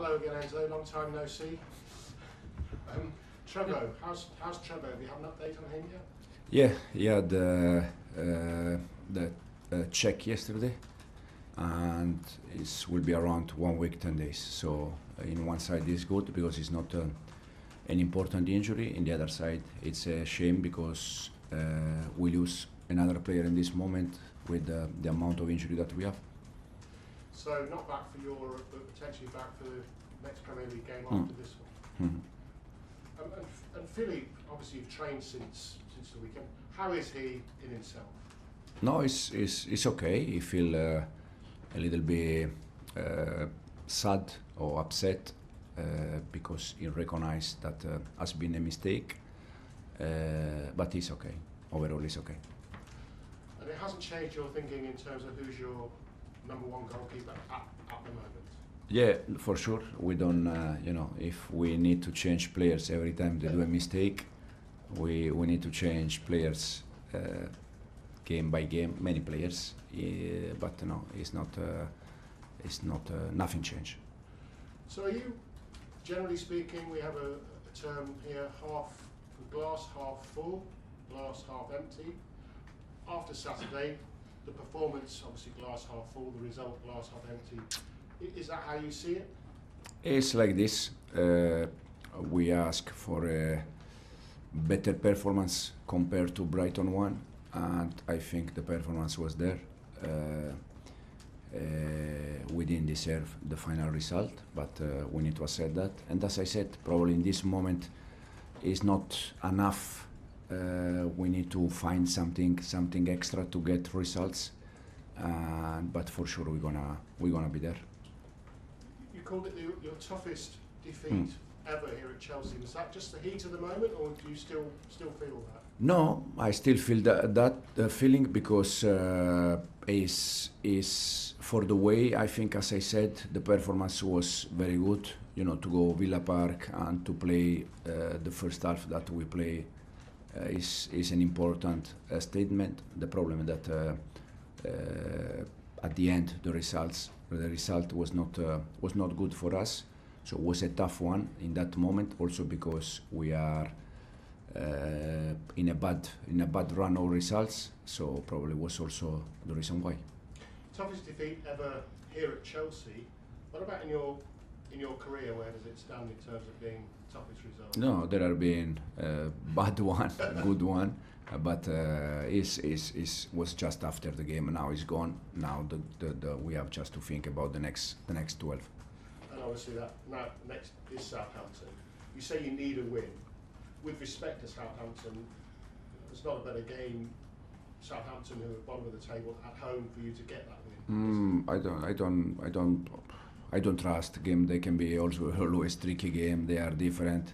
Hello again, Enzo. Long time no see. Trevor, how's Trevor? Have you had an update on him yet? Yeah, he had the check yesterday, and it will be around 1 week, 10 days. So in one side it's good because it's not an important injury. In the other side, it's a shame because we lose another player in this moment with the amount of injury that we have. So not back for Europe, but potentially back for the next Premier League game after this one. And Philip, obviously you've trained since the weekend. How is he in himself? No, it's okay. He feel a little bit sad or upset because he recognized that has been a mistake, but he's okay. Overall, he's okay. And it hasn't changed your thinking in terms of who's your number one goalkeeper at the moment? Yeah, for sure. We don't, if we need to change players every time they do a mistake, we need to change players game by game, many players. But no, it's not nothing changed. So are you, generally speaking, we have a term here, glass half full, glass half empty. After Saturday, the performance, obviously glass half full, the result glass half empty. Is that how you see it? It's like this. We ask for a better performance compared to Brighton one, and I think the performance was there. We didn't deserve the final result, but we need to accept that. And as I said, probably in this moment is not enough. We need to find something extra to get results, but for sure we're gonna be there. You called it your toughest defeat ever here at Chelsea. Was that just the heat of the moment, or do you still feel that? No, I still feel that feeling because is for the way I think, as I said, the performance was very good. You know, to go Villa Park and to play the first half that we play is an important statement. The problem that at the end the result was not good for us. So it was a tough one in that moment. Also because we are in a bad run of results. So probably was also the reason why. Toughest defeat ever here at Chelsea. What about in your career? Where does it stand in terms of being toughest result? No, there have been bad one, good one, but was just after the game. And now it's gone. Now we have just to think about the next 12. And obviously that now next is Southampton. You say you need a win. With respect to Southampton, it's not a better game. Southampton, who are bottom of the table at home, for you to get that win. I don't trust game. They can be also always tricky game. They are different.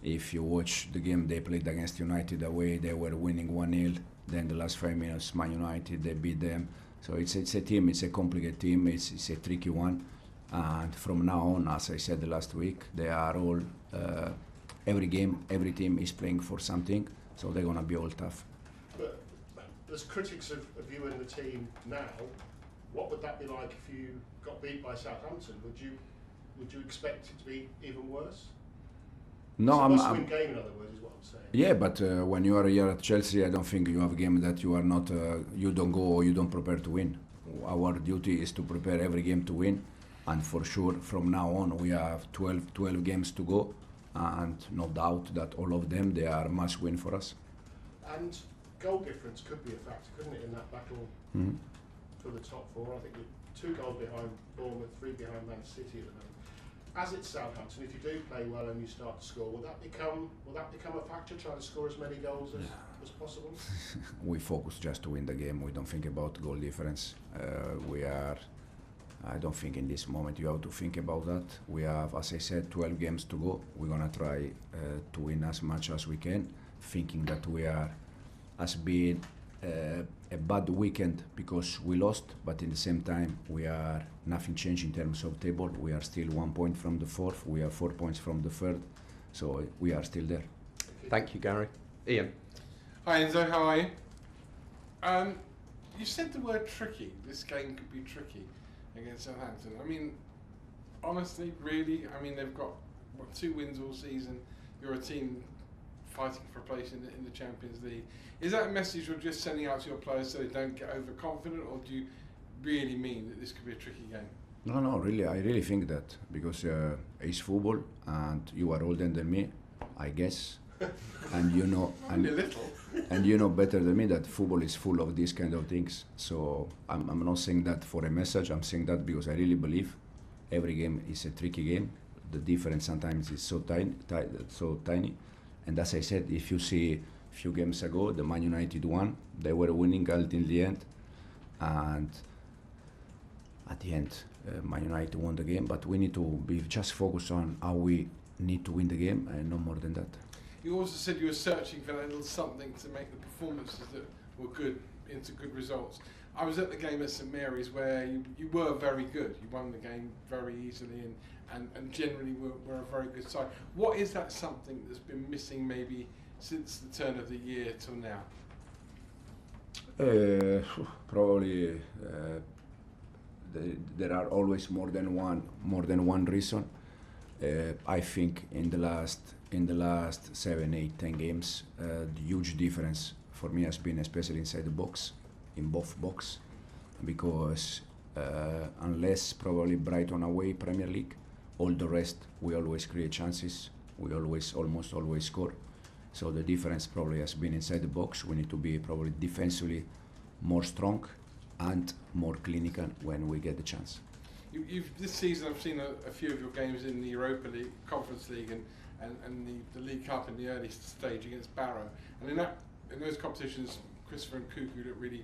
If you watch the game they played against United away, they were winning 1-0. Then the last 5 minutes, Man United, they beat them. So it's a team. It's a complicated team. It's a tricky one. And from now on, as I said last week, they are all every game, every team is playing for something. So they're gonna be all tough. But there's critics of you and the team now. What would that be like if you got beat by Southampton? Would you expect it to be even worse? No, it's a must-win game, in other words, is what I'm saying. Yeah, but when you are here at Chelsea, I don't think you have a game that you are not, you don't go or you don't prepare to win. Our duty is to prepare every game to win, and for sure from now on we have 12 games to go, and no doubt that all of them they are must win for us. And goal difference could be a factor, couldn't it, in that battle for the top four? I think you're 2 goals behind Bournemouth, 3 behind Man City at the moment. As it's Southampton, if you do play well and you start to score, will that become a factor, trying to score as many goals as possible? We focus just to win the game. We don't think about goal difference. I don't think in this moment you have to think about that. We have, as I said, 12 games to go. We're gonna try to win as much as we can, thinking that has been a bad weekend because we lost, but in the same time we are nothing changed in terms of table. We are still 1 point from the fourth. We are 4 points from the third, so we are still there. Thank you, Gary. Ian. Hi Enzo, how are you? You said the word tricky. This game could be tricky against Southampton. I mean, honestly, really, I mean, they've got 2 wins all season. You're a team fighting for a place in the Champions League. Is that a message you're just sending out to your players so they don't get overconfident, or do you really mean that this could be a tricky game? No, really, I really think that, because it's football and you are older than me, I guess, and you know, Only a little. and you know better than me that football is full of these kind of things. So I'm not saying that for a message. I'm saying that because I really believe every game is a tricky game. The difference sometimes is so tiny. And as I said, if you see a few games ago, the Man United won. They were winning until the end, and at the end, Man United won the game. But we need to be just focused on how we need to win the game, and no more than that. You also said you were searching for that little something to make the performances that were good into good results. I was at the game at St Mary's where you were very good. You won the game very easily and generally were a very good side. What is that something that's been missing maybe since the turn of the year till now? Probably there are always more than one reason. I think in the last 7, 8, 10 games, the huge difference for me has been especially inside the box, in both box, because unless probably Brighton away Premier League, all the rest we always create chances, we almost always score. So the difference probably has been inside the box. We need to be probably defensively more strong and more clinical when we get the chance. This season I've seen a few of your games in the Europa League, Conference League and the League Cup in the early stage against Barrow. And in those competitions, Christopher and Cuckoo look really,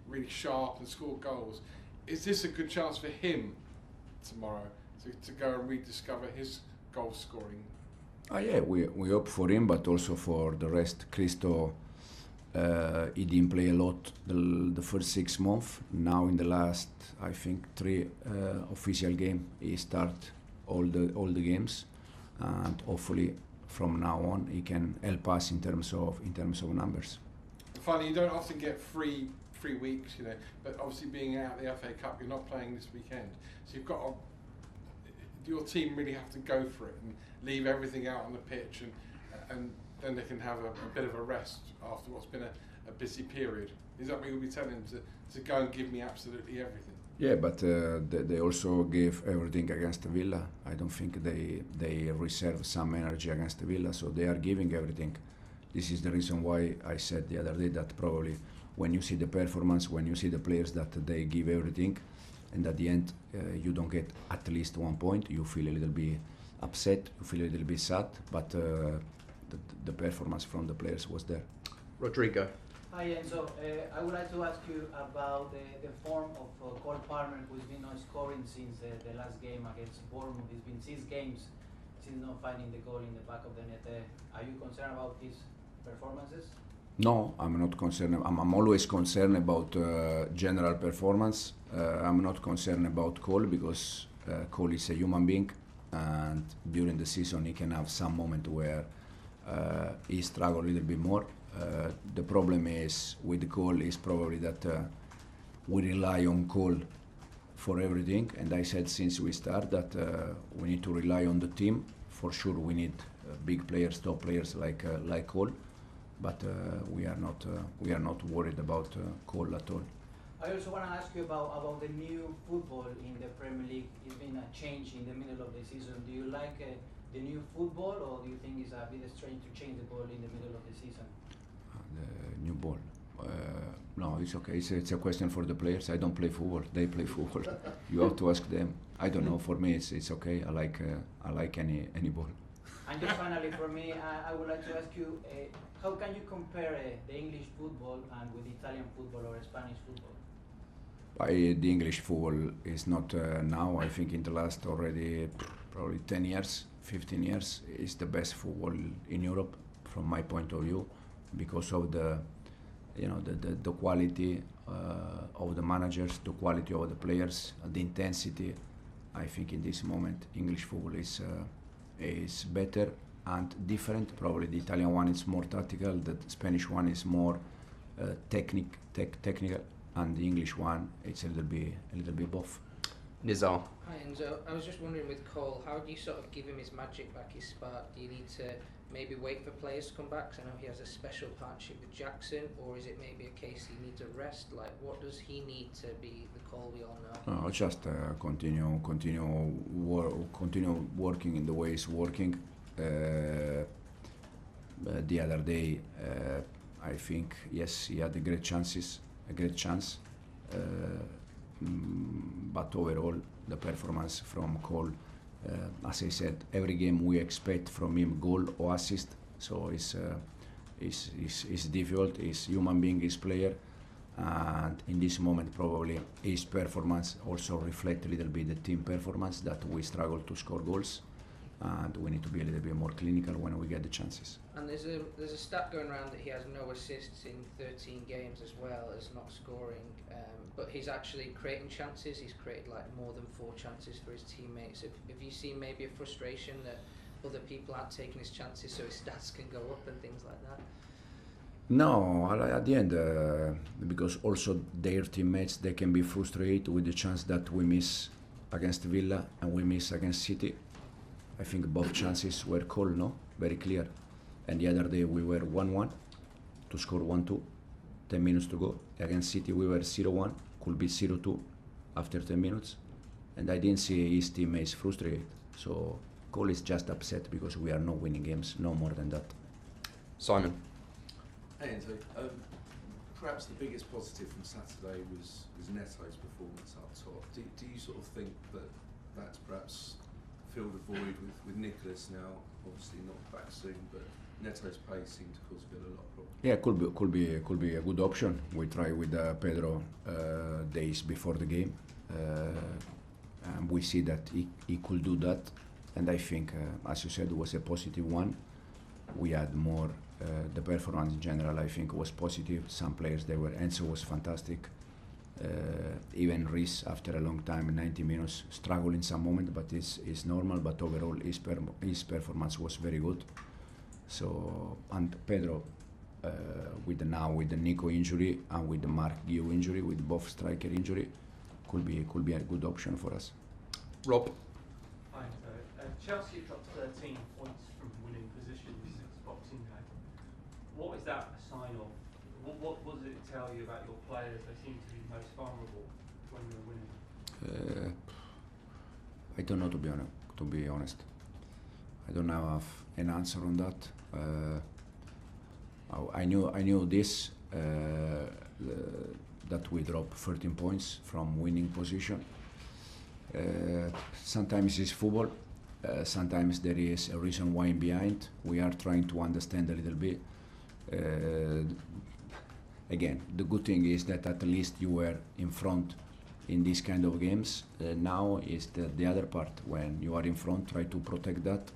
really sharp and score goals. Is this a good chance for him tomorrow to go and rediscover his goal scoring? Yeah, we hope for him, but also for the rest. Christo, he didn't play a lot the first 6 months. Now in the last, I think, 3 official games, he start all the games, and hopefully from now on he can help us in terms of numbers. Finally, you don't often get free weeks, but obviously being out the FA Cup, you're not playing this weekend, so you've got your team really have to go for it and leave everything out on the pitch, and then they can have a bit of a rest after what's been a busy period. Is that what you'll be telling them, to go and give me absolutely everything? Yeah, but they also gave everything against the Villa. I don't think they reserve some energy against the Villa, so they are giving everything. This is the reason why I said the other day that probably when you see the performance, when you see the players that they give everything, and at the end you don't get at least 1 point, you feel a little bit upset, you feel a little bit sad, but the performance from the players was there. Rodrigo. Hi Enzo, I would like to ask you about the form of Cole Palmer, who's been not scoring since the last game against Bournemouth. It's been 6 games since not finding the goal in the back of the net. Are you concerned about his performances? No, I'm not concerned. I'm always concerned about general performance. I'm not concerned about Cole because Cole is a human being, and during the season he can have some moment where he struggles a little bit more. The problem is with Cole is probably that we rely on Cole for everything, and I said since we start that we need to rely on the team. For sure we need big players, top players like Cole, but we are not worried about Cole at all. I also want to ask you about the new football in the Premier League. It's been a change in the middle of the season. Do you like the new football, or do you think it's a bit strange to change the ball in the middle of the season? The new ball. No, it's okay. It's a question for the players. I don't play football. They play football. You have to ask them. I don't know. For me, it's okay. I like any ball. And just finally, for me, I would like to ask you, how can you compare the English football and with Italian football or Spanish football? The English football is not now. I think in the last already probably 10 years, 15 years, is the best football in Europe from my point of view, because of the quality of the managers, the quality of the players, the intensity. I think in this moment English football is better and different. Probably the Italian one is more tactical, the Spanish one is more technical, and the English one it's a little bit both. Nizar. Hi Enzo, I was just wondering with Cole, how do you sort of give him his magic back, his spark? Do you need to maybe wait for players to come back? 'Cause I know he has a special partnership with Jackson, or is it maybe a case he needs a rest? Like, what does he need to be the Cole we all know? No, just continue working in the way he's working. The other day, I think yes, he had a great chance. But overall, the performance from Cole, as I said, every game we expect from him goal or assist. So it's difficult. He's human being, he's player, and in this moment probably his performance also reflect a little bit the team performance, that we struggle to score goals, and we need to be a little bit more clinical when we get the chances. And there's a stat going around that he has no assists in 13 games as well as not scoring, but he's actually creating chances. He's created like more than 4 chances for his teammates. Have you seen maybe a frustration that other people aren't taking his chances so his stats can go up and things like that? No, at the end, because also their teammates, they can be frustrated with the chance that we miss against Villa and we miss against City. I think both chances were called, no? Very clear. And the other day we were 1-1 to score 1-2, 10 minutes to go. Against City we were 0-1, could be 0-2 after 10 minutes. And I didn't see his teammates frustrated. So Cole is just upset because we are not winning games, no more than that. Simon. Hey Enzo, perhaps the biggest positive from Saturday was Neto's performance up top. Do you sort of think that that's perhaps filled a void with Nicholas now, obviously not back soon, but Neto's pace seemed to cause a lot of problems? Yeah, could be a good option. We try with Pedro days before the game, and we see that he could do that. And I think, as you said, it was a positive one. We had more. The performance in general, I think, was positive. Some players, Enzo was fantastic. Even Reece, after a long time, 90 minutes, struggled in some moment, but it's normal. But overall, his performance was very good. So, and Pedro, with the Nico injury and with the Mark Guiu injury, with both striker injury, could be a good option for us. Rob. Hi, Chelsea dropped 13 points from winning positions since Boxing Day. What is that a sign of? What does it tell you about your players? They seem to be most vulnerable when you're winning. I don't know, to be honest. I don't have an answer on that. I knew this that we dropped 13 points from winning position. Sometimes it's football. Sometimes there is a reason why behind. We are trying to understand a little bit. Again, the good thing is that at least you were in front in these kind of games. Now is the other part. When you are in front, try to protect that.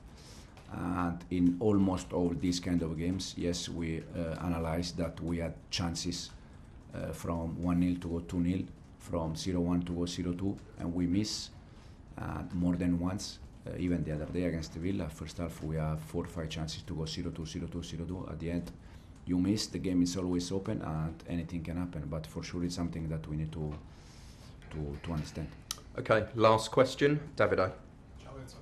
And in almost all these kind of games, yes, we analyzed that we had chances from 1-0 to go 2-0, from 0-1 to go 0-2, and we miss more than once. Even the other day against Villa, first half we have 4 or 5 chances to go 0-2, 0-2, 0-2. At the end, you miss. The game is always open, and anything can happen. But for sure, it's something that we need to understand. Okay, last question, Davide. Ciao Enzo.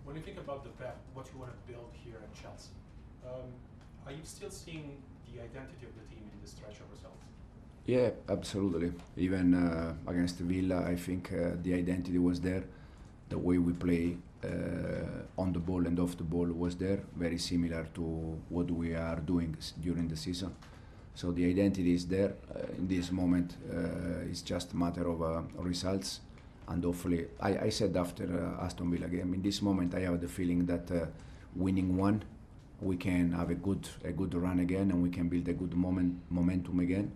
When you think about what you want to build here at Chelsea, are you still seeing the identity of the team in this stretch of results? Yeah, absolutely. Even against Villa, I think the identity was there. The way we play on the ball and off the ball was there, very similar to what we are doing during the season. So the identity is there. In this moment, it's just a matter of results. And hopefully, I said after Aston Villa game, in this moment I have the feeling that winning one, we can have a good run again, and we can build a good momentum again.